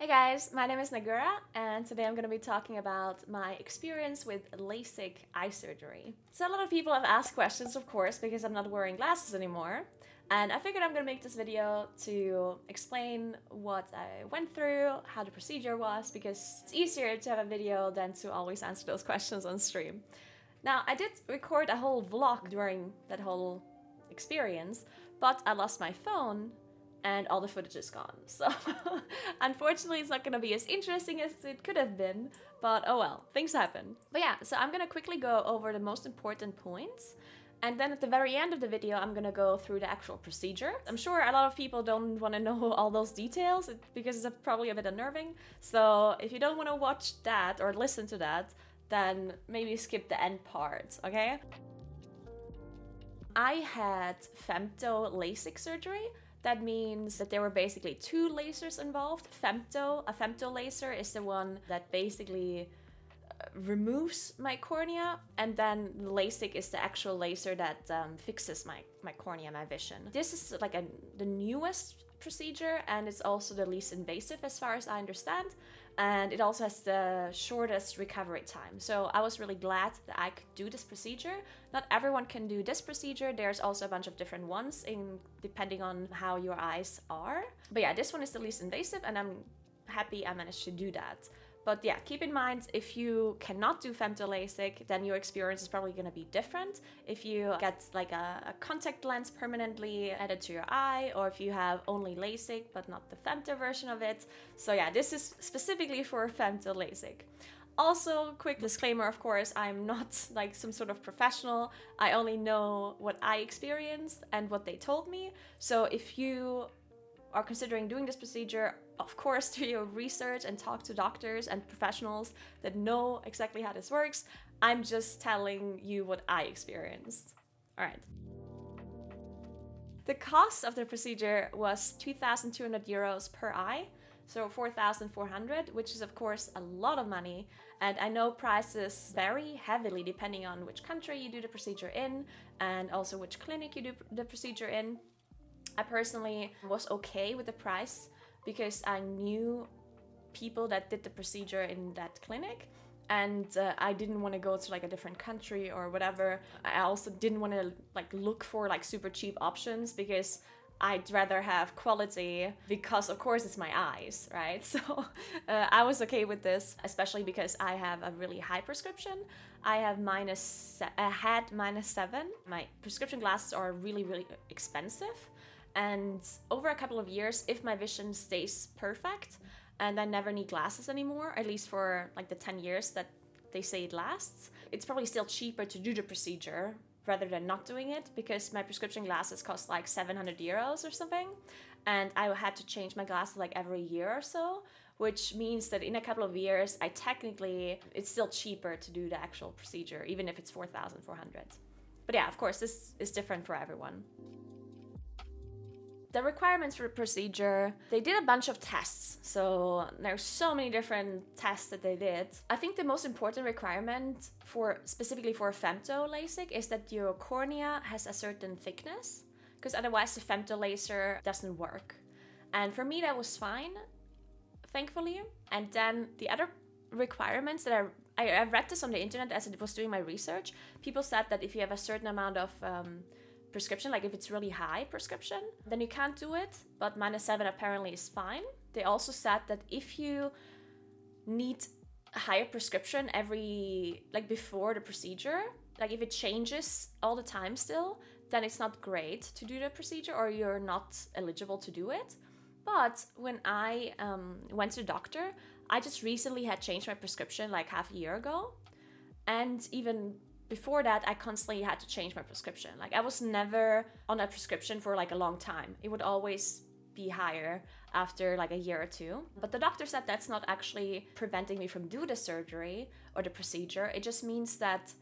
Hey guys, my name is Naguura, and today I'm going to be talking about my experience with LASIK eye surgery. So a lot of people have asked questions, of course, because I'm not wearing glasses anymore. And I figured I'm going to make this video to explain what I went through, how the procedure was, because it's easier to have a video than to always answer those questions on stream. Now, I did record a whole vlog during that whole experience, but I lost my phone and all the footage is gone. So unfortunately it's not gonna be as interesting as it could have been, but oh well, things happen. But yeah, so I'm gonna quickly go over the most important points, and then at the very end of the video I'm gonna go through the actual procedure. I'm sure a lot of people don't want to know all those details because it's probably a bit unnerving, so if you don't want to watch that or listen to that, then maybe skip the end part, okay? I had femto LASIK surgery. That means that there were basically two lasers involved. A femto laser is the one that basically removes my cornea, and then LASIK is the actual laser that fixes my cornea, my vision. This is like the newest procedure, and it's also the least invasive as far as I understand, and it also has the shortest recovery time. So I was really glad that I could do this procedure. Not everyone can do this procedure. There's also a bunch of different ones depending on how your eyes are. But yeah, this one is the least invasive, and I'm happy I managed to do that. But yeah, keep in mind, if you cannot do femto LASIK, then your experience is probably going to be different. If you get like a contact lens permanently added to your eye, or if you have only LASIK but not the femto version of it. So yeah, this is specifically for femto LASIK. Also, quick disclaimer, of course, I'm not like some sort of professional. I only know what I experienced and what they told me. So if you are considering doing this procedure, of course, do your research and talk to doctors and professionals that know exactly how this works. I'm just telling you what I experienced. All right. The cost of the procedure was 2,200 euros per eye, so 4,400, which is of course a lot of money. And I know prices vary heavily depending on which country you do the procedure in, and also which clinic you do the procedure in. I personally was okay with the price because I knew people that did the procedure in that clinic, and I didn't want to go to like a different country or whatever. I also didn't want to like look for like super cheap options because I'd rather have quality, because of course it's my eyes, right? So I was okay with this, especially because I have a really high prescription. I had -7. My prescription glasses are really expensive. And over a couple of years, if my vision stays perfect and I never need glasses anymore, at least for like the 10 years that they say it lasts, it's probably still cheaper to do the procedure rather than not doing it, because my prescription glasses cost like 700 euros or something. And I had to change my glasses like every year or so, which means that in a couple of years, it's still cheaper to do the actual procedure, even if it's 4,400. But yeah, of course, this is different for everyone. The requirements for the procedure, they did a bunch of tests. So there's so many different tests that they did. I think the most important requirement specifically for femto LASIK is that your cornea has a certain thickness, because otherwise the femto laser doesn't work. And for me that was fine, thankfully. And then the other requirements that I read this on the internet as I was doing my research. People said that if you have a certain amount of prescription, like if it's really high prescription, then you can't do it, but -7 apparently is fine. They also said that if you need a higher prescription before the procedure, like if it changes all the time still, then it's not great to do the procedure, or you're not eligible to do it. But when I went to the doctor, I just recently had changed my prescription like half a year ago, and even before that, I constantly had to change my prescription. Like I was never on a prescription for like a long time. It would always be higher after like a year or two. But the doctor said that's not actually preventing me from doing the surgery or the procedure. It just means that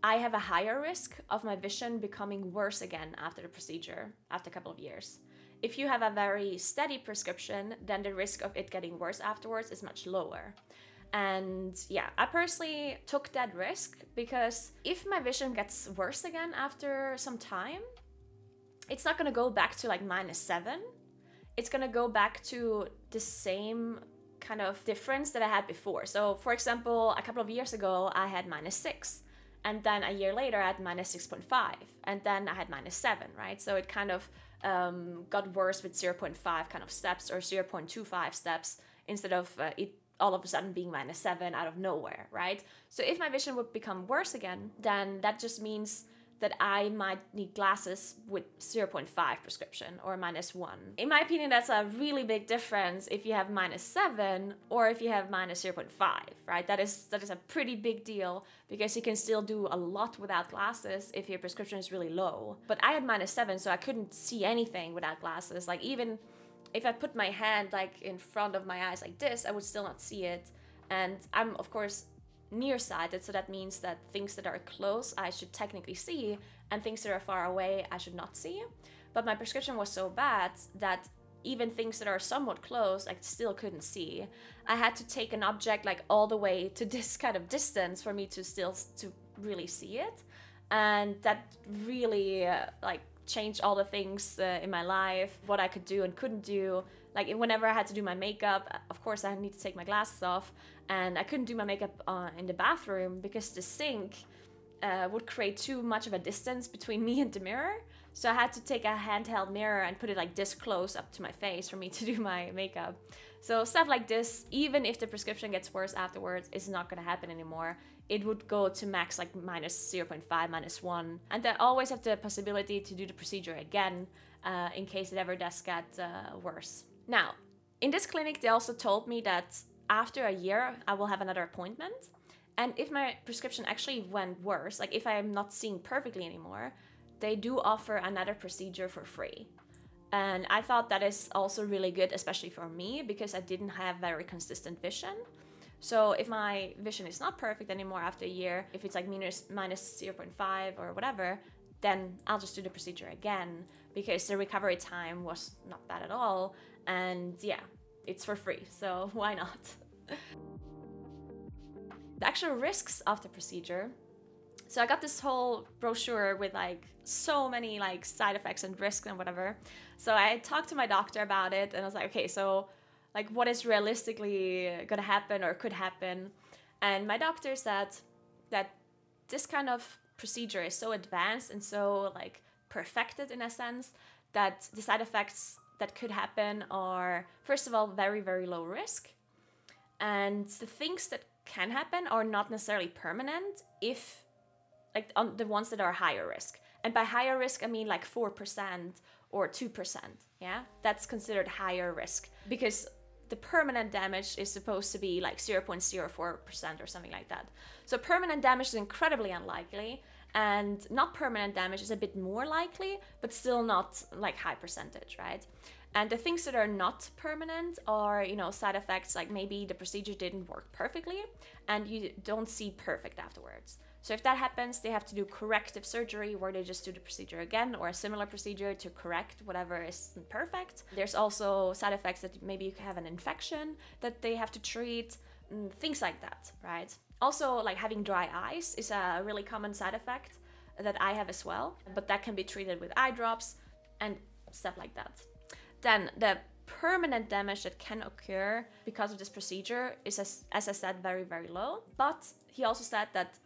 I have a higher risk of my vision becoming worse again after the procedure, after a couple of years. If you have a very steady prescription, then the risk of it getting worse afterwards is much lower. And yeah, I personally took that risk because if my vision gets worse again after some time, it's not going to go back to like -7. It's going to go back to the same kind of difference that I had before. So for example, a couple of years ago, I had -6. And then a year later, I had -6.5. And then I had -7, right? So it kind of got worse with 0.5 kind of steps or 0.25 steps instead of it all of a sudden being -7 out of nowhere, right? So if my vision would become worse again, then that just means that I might need glasses with 0.5 prescription or -1. In my opinion, that's a really big difference if you have -7 or if you have -0.5, right? That is a pretty big deal because you can still do a lot without glasses if your prescription is really low. But I had -7, so I couldn't see anything without glasses. Like even if I put my hand like in front of my eyes like this, I would still not see it. And I'm of course nearsighted, so that means that things that are close I should technically see, and things that are far away I should not see. But my prescription was so bad that even things that are somewhat close I still couldn't see. I had to take an object like all the way to this kind of distance for me to really see it, and that really like changed all the things in my life, what I could do and couldn't do. Like whenever I had to do my makeup, of course I need to take my glasses off, and I couldn't do my makeup in the bathroom because the sink would create too much of a distance between me and the mirror. So I had to take a handheld mirror and put it like this close up to my face for me to do my makeup. So stuff like this, even if the prescription gets worse afterwards, is not gonna happen anymore. It would go to max like -0.5, -1. And I always have the possibility to do the procedure again in case it ever does get worse. Now, in this clinic, they also told me that after a year, I will have another appointment. And if my prescription actually went worse, like if I am not seeing perfectly anymore, they do offer another procedure for free. And I thought that is also really good, especially for me, because I didn't have very consistent vision. So if my vision is not perfect anymore after a year, if it's like -0.5 or whatever, then I'll just do the procedure again, because the recovery time was not bad at all. And yeah, it's for free, so why not? The actual risks of the procedure. So I got this whole brochure with like so many like side effects and risks and whatever. So I talked to my doctor about it, and I was like, okay, so like what is realistically gonna happen or could happen? And my doctor said that this kind of procedure is so advanced and so like perfected in a sense that the side effects that could happen are, first of all, very, very low risk. And the things that can happen are not necessarily permanent if, like, on the ones that are higher risk. And by higher risk, I mean like 4% or 2%, yeah? That's considered higher risk because the permanent damage is supposed to be like 0.04% or something like that. So permanent damage is incredibly unlikely, and not permanent damage is a bit more likely, but still not like high percentage, right? And the things that are not permanent are, you know, side effects like maybe the procedure didn't work perfectly and you don't see perfect afterwards. So if that happens, they have to do corrective surgery where they just do the procedure again or a similar procedure to correct whatever isn't perfect. There's also side effects that maybe you have an infection that they have to treat, things like that, right? Also, like having dry eyes is a really common side effect that I have as well, but that can be treated with eye drops and stuff like that. Then the permanent damage that can occur because of this procedure is, as I said, very, very low. But he also said that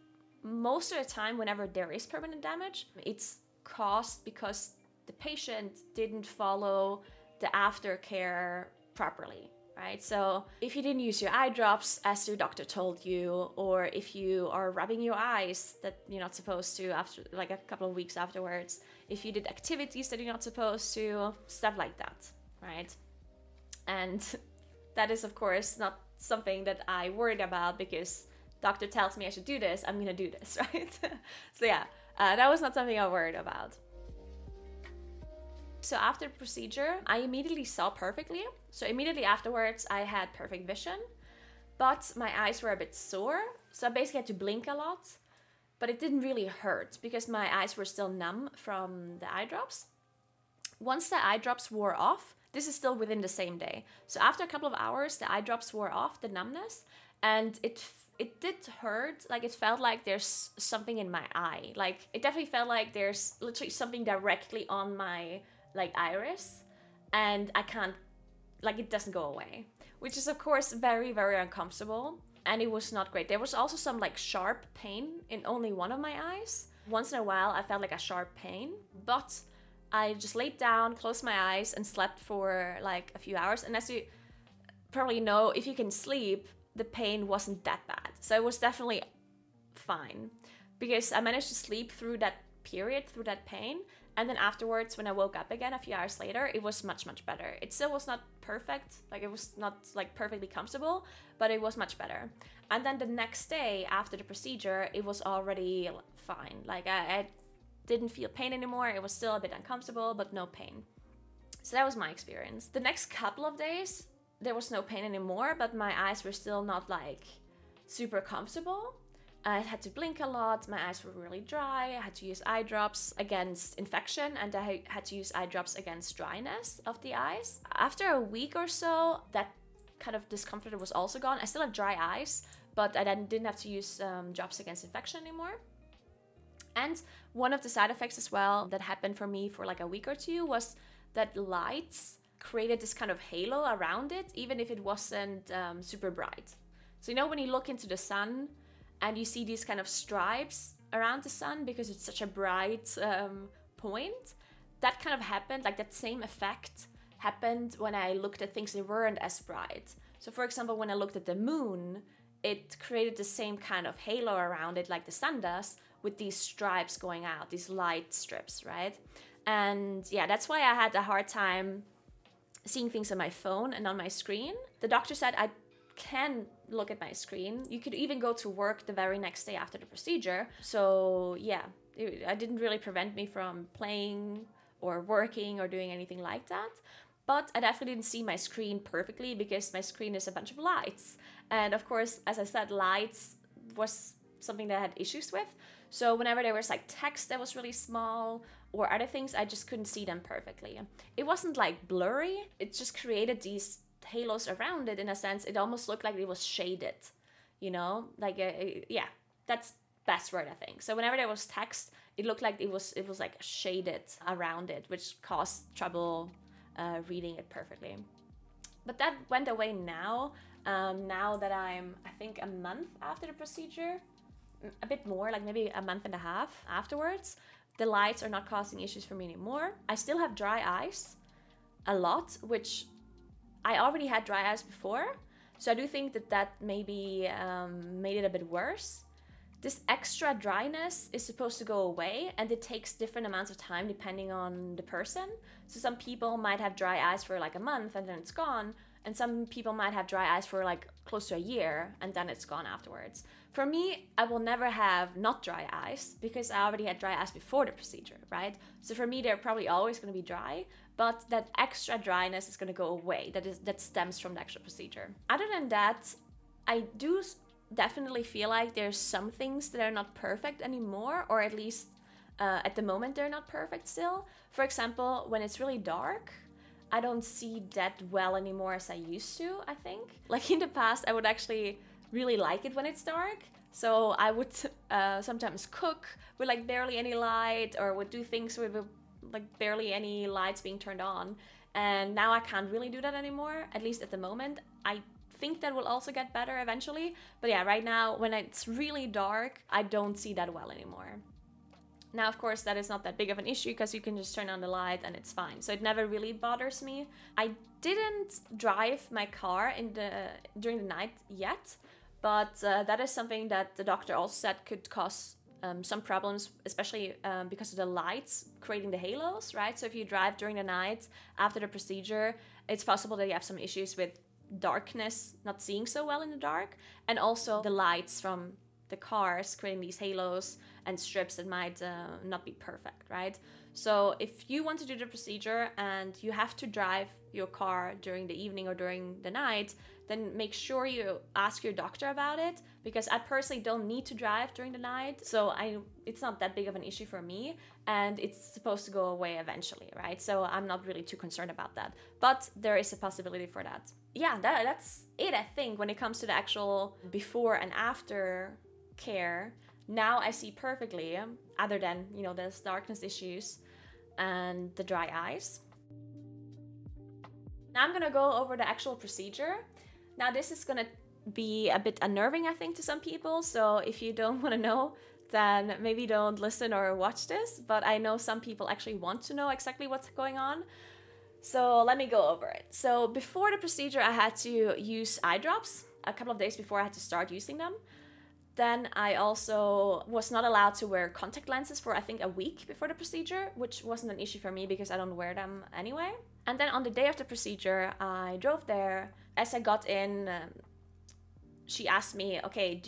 most of the time, whenever there is permanent damage, it's caused because the patient didn't follow the aftercare properly, right? So if you didn't use your eye drops as your doctor told you, or if you are rubbing your eyes that you're not supposed to after like a couple of weeks afterwards, if you did activities that you're not supposed to, stuff like that, right? And that is, of course, not something that I worried about because doctor tells me I should do this, I'm gonna do this, right? So yeah, that was not something I worried about. So after the procedure, I immediately saw perfectly. So immediately afterwards, I had perfect vision, but my eyes were a bit sore. So I basically had to blink a lot, but it didn't really hurt because my eyes were still numb from the eye drops. Once the eye drops wore off, this is still within the same day. So after a couple of hours, the eye drops wore off, the numbness, and it did hurt. Like it felt like there's something in my eye. Like it definitely felt like there's literally something directly on my like iris, and I can't like it doesn't go away, which is of course very, very uncomfortable. And it was not great. There was also some like sharp pain in only one of my eyes. Once in a while, I felt like a sharp pain, but I just laid down, closed my eyes, and slept for like a few hours. And as you probably know, if you can sleep, the pain wasn't that bad. So it was definitely fine because I managed to sleep through that period, through that pain. And then afterwards, when I woke up again a few hours later, it was much, much better. It still was not perfect. Like it was not like perfectly comfortable, but it was much better. And then the next day after the procedure, it was already fine. Like I didn't feel pain anymore. It was still a bit uncomfortable, but no pain. So that was my experience. The next couple of days, there was no pain anymore, but my eyes were still not like super comfortable. I had to blink a lot, my eyes were really dry, I had to use eye drops against infection, and I had to use eye drops against dryness of the eyes. After a week or so, that kind of discomfort was also gone. I still have dry eyes, but I then didn't have to use drops against infection anymore. And one of the side effects as well that happened for me for like a week or two was that lights created this kind of halo around it, even if it wasn't super bright. So you know when you look into the sun, and you see these kind of stripes around the sun because it's such a bright point. That kind of happened, like that same effect happened when I looked at things that weren't as bright. So for example, when I looked at the moon, it created the same kind of halo around it like the sun does, with these stripes going out, these light strips, right? And yeah, that's why I had a hard time seeing things on my phone and on my screen. The doctor said I can look at my screen. You could even go to work the very next day after the procedure. So yeah, it didn't really prevent me from playing or working or doing anything like that. But I definitely didn't see my screen perfectly because my screen is a bunch of lights. And of course, as I said, lights was something that I had issues with. So whenever there was like text that was really small or other things, I just couldn't see them perfectly. It wasn't like blurry, it just created these halos around it in a sense. It almost looked like it was shaded, you know, like yeah, that's best word I think. So whenever there was text, it looked like it was like shaded around it, which caused trouble reading it perfectly. But that went away now. Now that I'm, I think, a month after the procedure, a bit more, like maybe a month and a half afterwards, the lights are not causing issues for me anymore. I still have dry eyes a lot, which I already had dry eyes before, so I do think that maybe made it a bit worse. This extra dryness is supposed to go away, and it takes different amounts of time depending on the person. So some people might have dry eyes for like a month and then it's gone, and some people might have dry eyes for like close to a year and then it's gone afterwards. For me, I will never have not dry eyes because I already had dry eyes before the procedure, right? So for me, they're probably always going to be dry, but that extra dryness is going to go away. That stems from the actual procedure. Other than that, I do definitely feel like there's some things that are not perfect anymore, or at least at the moment they're not perfect still. For example, when it's really dark, I don't see that well anymore as I used to, I think. Like in the past, I would actually really like it when it's dark. So I would sometimes cook with like barely any light, or would do things with like barely any lights being turned on. And now I can't really do that anymore, at least at the moment. I think that will also get better eventually. But yeah, right now when it's really dark, I don't see that well anymore. Now, of course, that is not that big of an issue because you can just turn on the light and it's fine. So it never really bothers me. I didn't drive my car during the night yet, but that is something that the doctor also said could cause some problems, especially because of the lights creating the halos, right? So if you drive during the night after the procedure, it's possible that you have some issues with darkness, not seeing so well in the dark, and also the lights from the cars creating these halos and strips that might not be perfect, right? So if you want to do the procedure and you have to drive your car during the evening or during the night, then make sure you ask your doctor about it, because I personally don't need to drive during the night, so it's not that big of an issue for me, and it's supposed to go away eventually, right? So I'm not really too concerned about that, but there is a possibility for that. Yeah, that's it, I think, when it comes to the actual before and after care. Now I see perfectly, other than, you know, there's darkness issues and the dry eyes. Now I'm gonna go over the actual procedure. Now this is gonna be a bit unnerving, I think, to some people. So if you don't want to know, then maybe don't listen or watch this. But I know some people actually want to know exactly what's going on. So let me go over it. So before the procedure, I had to use eye drops. A couple of days before I had to start using them. Then I also was not allowed to wear contact lenses for I think a week before the procedure, which wasn't an issue for me because I don't wear them anyway. And then on the day of the procedure, I drove there. As I got in, she asked me, okay,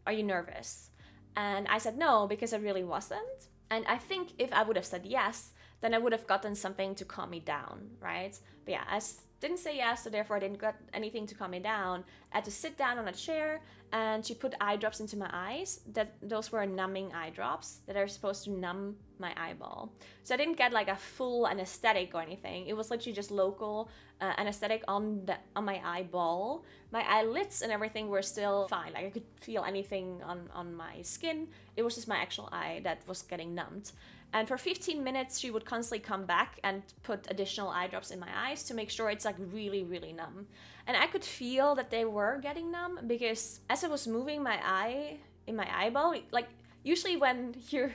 are you nervous? And I said no, because I really wasn't. And I think if I would have said yes, then I would have gotten something to calm me down, right? But yeah, I didn't say yes, so therefore I didn't get anything to calm me down. I had to sit down on a chair, and she put eye drops into my eyes. Those were numbing eye drops that are supposed to numb my eyeball. So I didn't get like a full anesthetic or anything. It was literally just local anesthetic on my eyeball. My eyelids and everything were still fine. Like I could feel anything on my skin. It was just my actual eye that was getting numbed. And for 15 minutes, she would constantly come back and put additional eye drops in my eyes to make sure it's like really, really numb. And I could feel that they were getting numb because as I was moving my eye in my eyeball, like usually when you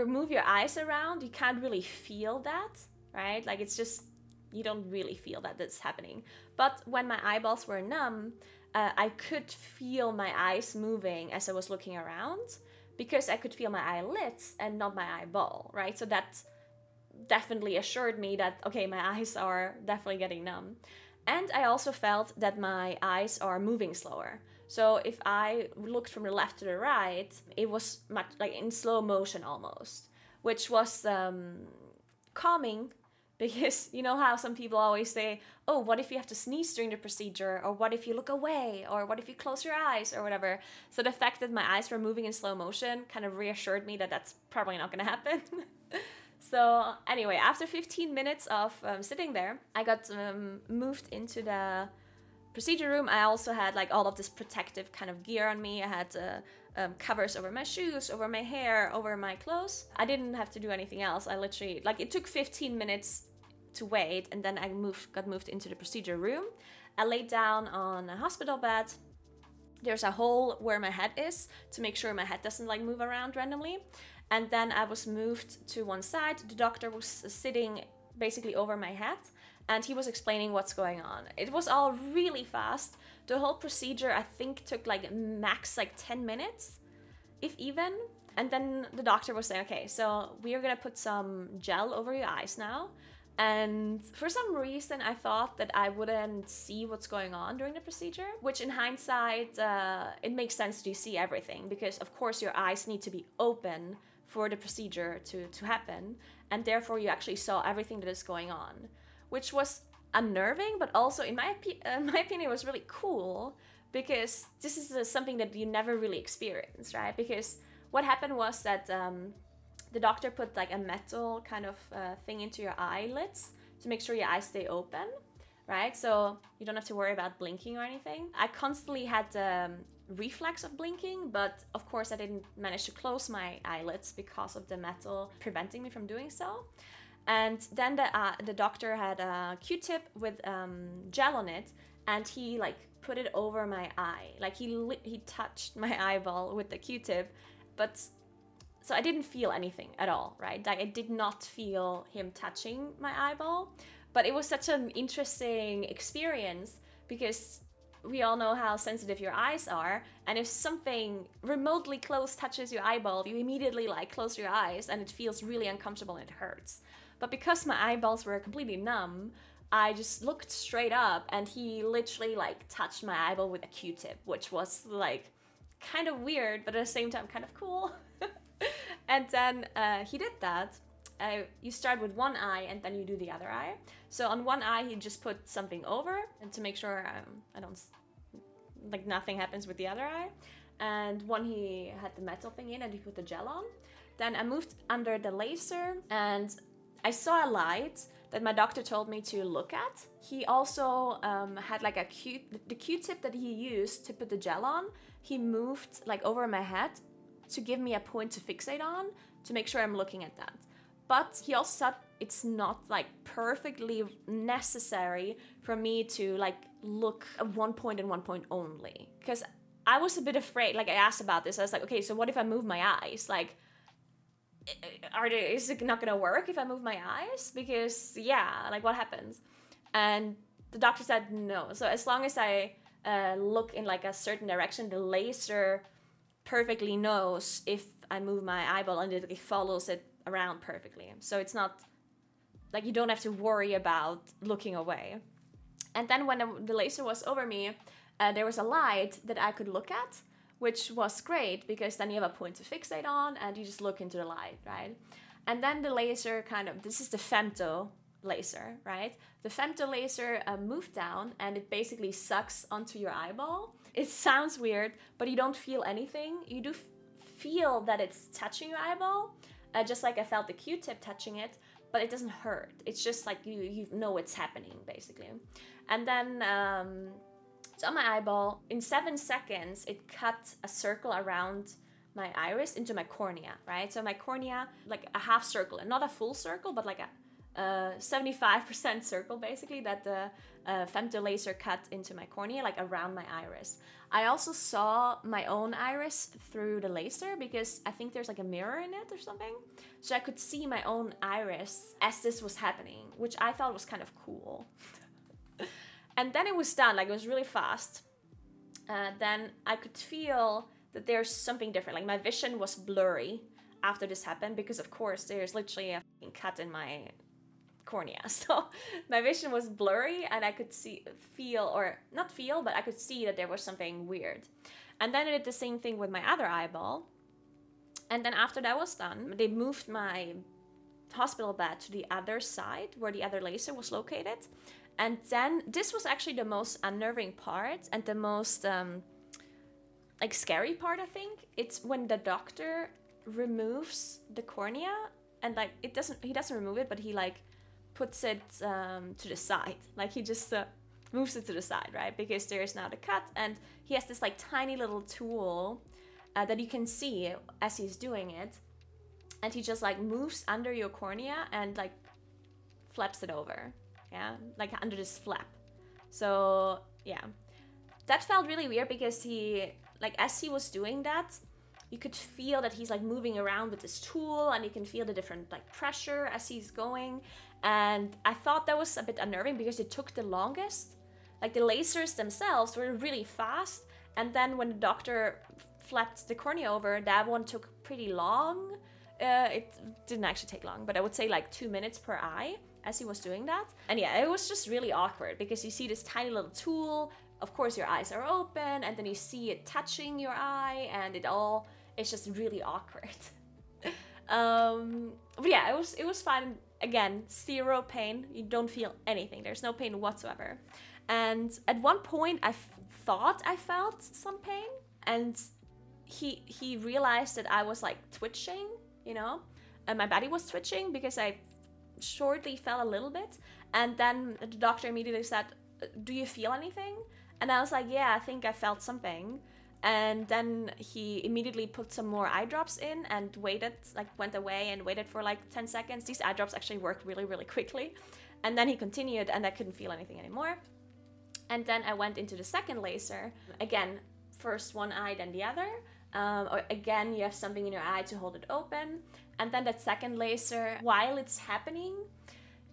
move your eyes around, you can't really feel that, right? Like it's just, you don't really feel that that's happening. But when my eyeballs were numb, I could feel my eyes moving as I was looking around, because I could feel my eyelids and not my eyeball, right? So that definitely assured me that, okay, my eyes are definitely getting numb. And I also felt that my eyes are moving slower. So if I looked from the left to the right, it was much like in slow motion almost, which was calming. Because you know how some people always say, oh, what if you have to sneeze during the procedure? Or what if you look away? Or what if you close your eyes? Or whatever. So the fact that my eyes were moving in slow motion kind of reassured me that that's probably not going to happen. So anyway, after 15 minutes of sitting there, I got moved into the procedure room. I also had like all of this protective kind of gear on me. I had covers over my shoes, over my hair, over my clothes. I didn't have to do anything else. I literally, like it took 15 minutes to wait, and then I got moved into the procedure room. I laid down on a hospital bed. There's a hole where my head is to make sure my head doesn't like move around randomly. And then I was moved to one side. The doctor was sitting basically over my head, and he was explaining what's going on. It was all really fast. The whole procedure, I think, took like max like 10 minutes, if even. And then the doctor was saying, okay, so we are gonna put some gel over your eyes now. And for some reason, I thought that I wouldn't see what's going on during the procedure, which in hindsight, it makes sense to see everything, because of course your eyes need to be open for the procedure to happen. And therefore you actually saw everything that is going on, which was unnerving, but also in my opinion, it was really cool, because this is something that you never really experience, right? Because what happened was that the doctor put like a metal kind of thing into your eyelids to make sure your eyes stay open, right? So you don't have to worry about blinking or anything. I constantly had the reflex of blinking, but of course I didn't manage to close my eyelids because of the metal preventing me from doing so. And then the doctor had a Q-tip with gel on it, and he like put it over my eye. Like he touched my eyeball with the Q-tip, but so I didn't feel anything at all, right? Like I did not feel him touching my eyeball, but it was such an interesting experience, because we all know how sensitive your eyes are, and if something remotely close touches your eyeball, you immediately like close your eyes, and it feels really uncomfortable and it hurts. But because my eyeballs were completely numb, I just looked straight up, and he literally like touched my eyeball with a Q-tip, which was like kind of weird, but at the same time kind of cool. And then he did that. You start with one eye and then you do the other eye. So on one eye he just put something over, and to make sure I don't, like nothing happens with the other eye. And one he had the metal thing in, and he put the gel on. Then I moved under the laser, and I saw a light that my doctor told me to look at. He also had like the Q-tip that he used to put the gel on. He moved like over my head to give me a point to fixate on, to make sure I'm looking at that. But he also said it's not like perfectly necessary for me to like look at one point and one point only. Because I was a bit afraid, like I asked about this. I was like, okay, so what if I move my eyes? Like, is it not gonna work if I move my eyes? Because yeah, like what happens? And the doctor said no. So as long as I look in like a certain direction, the laser perfectly knows if I move my eyeball and it follows it around perfectly. So it's not like you don't have to worry about looking away. And then when the laser was over me, there was a light that I could look at, which was great because then you have a point to fixate on and you just look into the light, right? And then the laser this is the Femto laser, right? The Femto laser moved down and it basically sucks onto your eyeball. It sounds weird, but you don't feel anything. You do feel that it's touching your eyeball, just like I felt the Q-tip touching it, but it doesn't hurt. It's just like you know it's happening, basically. And then it's on my eyeball. In 7 seconds, it cut a circle around my iris into my cornea, right? So my cornea, like a half circle, and not a full circle, but like a 75% circle, basically, that the femto laser cut into my cornea, like around my iris. I also saw my own iris through the laser because I think there's like a mirror in it or something. So I could see my own iris as this was happening, which I thought was kind of cool. And then it was done, like it was really fast. Then I could feel that there's something different. Like my vision was blurry after this happened because of course there's literally a cut in my cornea. So my vision was blurry and I could but I could see that there was something weird. And then I did the same thing with my other eyeball. And then after that was done, they moved my hospital bed to the other side where the other laser was located. And then this was actually the most unnerving part and the most like scary part, I think. It's when the doctor removes the cornea and like he doesn't remove it, but he like puts it to the side. Like he just moves it to the side, right? Because there's now the cut and he has this like tiny little tool that you can see as he's doing it. And he just like moves under your cornea and like flaps it over. Yeah, like under this flap. So yeah, that felt really weird because he, like as he was doing that, you could feel that he's like moving around with this tool and you can feel the different like pressure as he's going. And I thought that was a bit unnerving because it took the longest. Like the lasers themselves were really fast. And then when the doctor flapped the cornea over, that one took pretty long. It didn't actually take long, but I would say like 2 minutes per eye as he was doing that. And yeah, it was just really awkward because you see this tiny little tool. Of course, your eyes are open and then you see it touching your eye and it's just really awkward. But yeah, it was fine. Again, zero pain. You don't feel anything. There's no pain whatsoever. And at one point, I thought I felt some pain. And he realized that I was like twitching, you know? And my body was twitching because I shortly fell a little bit. And then the doctor immediately said, "Do you feel anything?" And I was like, "Yeah, I think I felt something." And then he immediately put some more eye drops in and waited, like went away and waited for like 10 seconds. These eye drops actually worked really, really quickly. And then he continued and I couldn't feel anything anymore. And then I went into the second laser. Again, first one eye, then the other. Or again, you have something in your eye to hold it open. And then that second laser, while it's happening,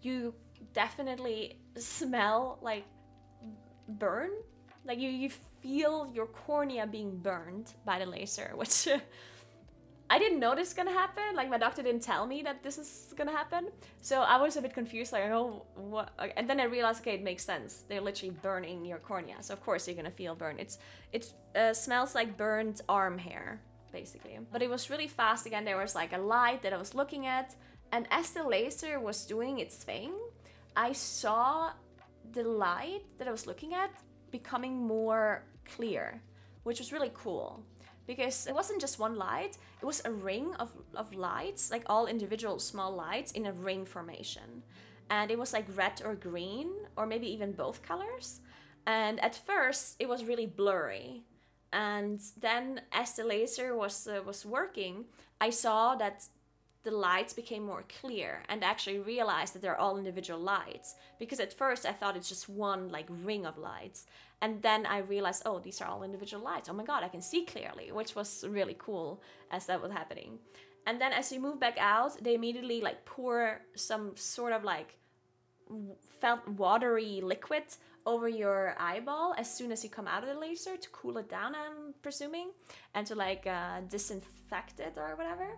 you definitely smell like burn. Like you feel your cornea being burned by the laser, which I didn't know this was gonna happen. Like my doctor didn't tell me that this is gonna happen. So I was a bit confused, like, oh, what? And then I realized, okay, it makes sense. They're literally burning your cornea. So of course you're gonna feel burn. It smells like burned arm hair, basically. But it was really fast. Again, there was like a light that I was looking at. And as the laser was doing its thing, I saw the light that I was looking at becoming more clear, which was really cool because it wasn't just one light, it was a ring of lights, like all individual small lights in a ring formation. And it was like red or green, or maybe even both colors. And at first it was really blurry. And then as the laser was working, I saw that the lights became more clear and I actually realized that they're all individual lights, because at first I thought it's just one like ring of lights, and then I realized, oh, these are all individual lights. Oh my god, I can see clearly, which was really cool as that was happening. And then as you move back out, they immediately like pour some sort of like felt watery liquid over your eyeball as soon as you come out of the laser to cool it down, I'm presuming, and to like disinfect it or whatever.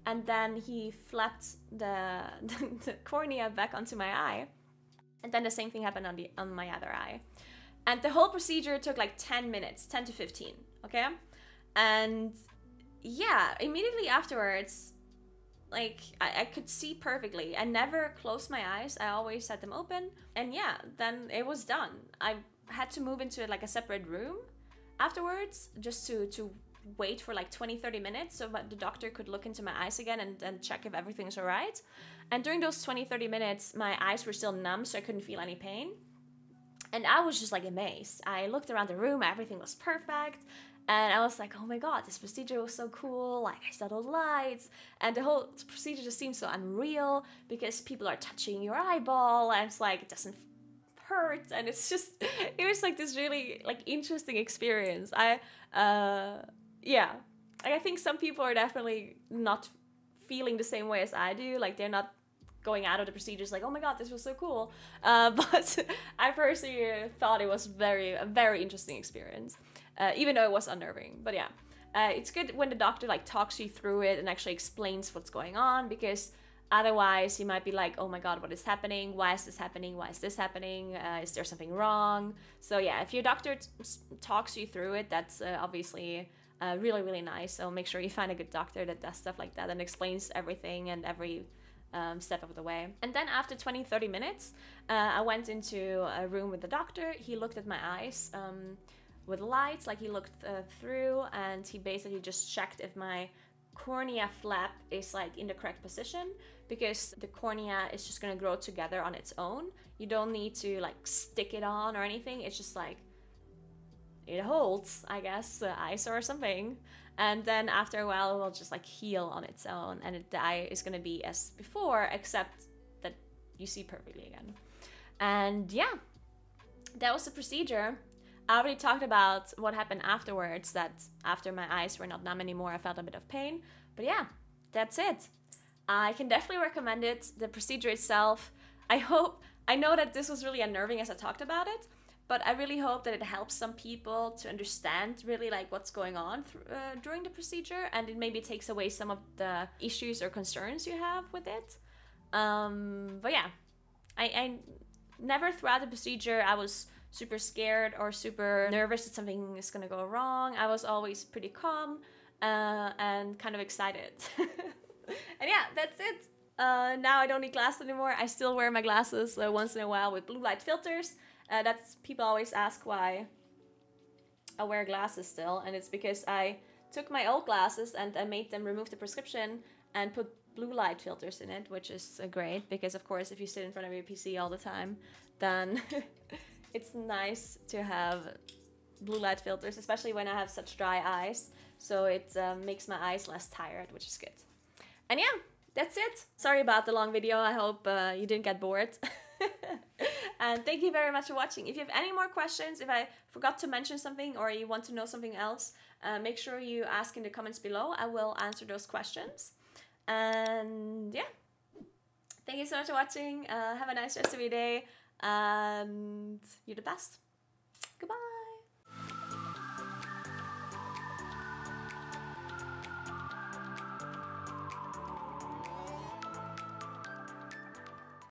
And then he flapped the cornea back onto my eye, and then the same thing happened on my other eye. And the whole procedure took like 10 minutes, 10 to 15, okay? And yeah, immediately afterwards, like I could see perfectly. I never closed my eyes, I always had them open. And yeah, then it was done. I had to move into like a separate room afterwards just to wait for like 20-30 minutes so that the doctor could look into my eyes again and check if everything's all right. And during those 20-30 minutes, my eyes were still numb, so I couldn't feel any pain. And I was just like amazed. I looked around the room, everything was perfect. And I was like, oh my god, this procedure was so cool. Like, I saw those lights. And the whole procedure just seems so unreal because people are touching your eyeball and it's like, it doesn't hurt. And it's just, it was like this really like interesting experience. Yeah, I think some people are definitely not feeling the same way as I do. Like, they're not going out of the procedures like, oh my god, this was so cool. But I personally thought it was a very interesting experience, even though it was unnerving. But yeah, it's good when the doctor like talks you through it and actually explains what's going on, because otherwise you might be like, oh my god, what is happening? Why is this happening? Why is this happening? Is there something wrong? So yeah, if your doctor talks you through it, that's obviously really, really nice. So make sure you find a good doctor that does stuff like that and explains everything and every step of the way. And then after 20-30 minutes, I went into a room with the doctor. He looked at my eyes with lights, like he looked through, and he basically just checked if my cornea flap is like in the correct position, because the cornea is just gonna grow together on its own. You don't need to like stick it on or anything. It's just like it holds, I guess, the eyesore or something. And then after a while, it will just like heal on its own, and the eye is gonna be as before, except that you see perfectly again. And yeah, that was the procedure. I already talked about what happened afterwards, that after my eyes were not numb anymore, I felt a bit of pain. But yeah, that's it. I can definitely recommend it. The procedure itself, I know that this was really unnerving as I talked about it, but I really hope that it helps some people to understand really like what's going on during the procedure, and it maybe takes away some of the issues or concerns you have with it. But yeah, I never throughout the procedure I was super scared or super nervous that something is gonna go wrong. I was always pretty calm and kind of excited. And yeah, that's it. Now I don't need glasses anymore. I still wear my glasses once in a while with blue light filters. That's, people always ask why I wear glasses still, and it's because I took my old glasses and I made them remove the prescription and put blue light filters in it, which is great because of course if you sit in front of your PC all the time, then it's nice to have blue light filters, especially when I have such dry eyes. So it makes my eyes less tired, which is good. And yeah, that's it. Sorry about the long video. I hope you didn't get bored. And thank you very much for watching. If you have any more questions, if I forgot to mention something or you want to know something else, make sure you ask in the comments below. I will answer those questions. And yeah, thank you so much for watching. Have a nice rest of your day, and you're the best. Goodbye.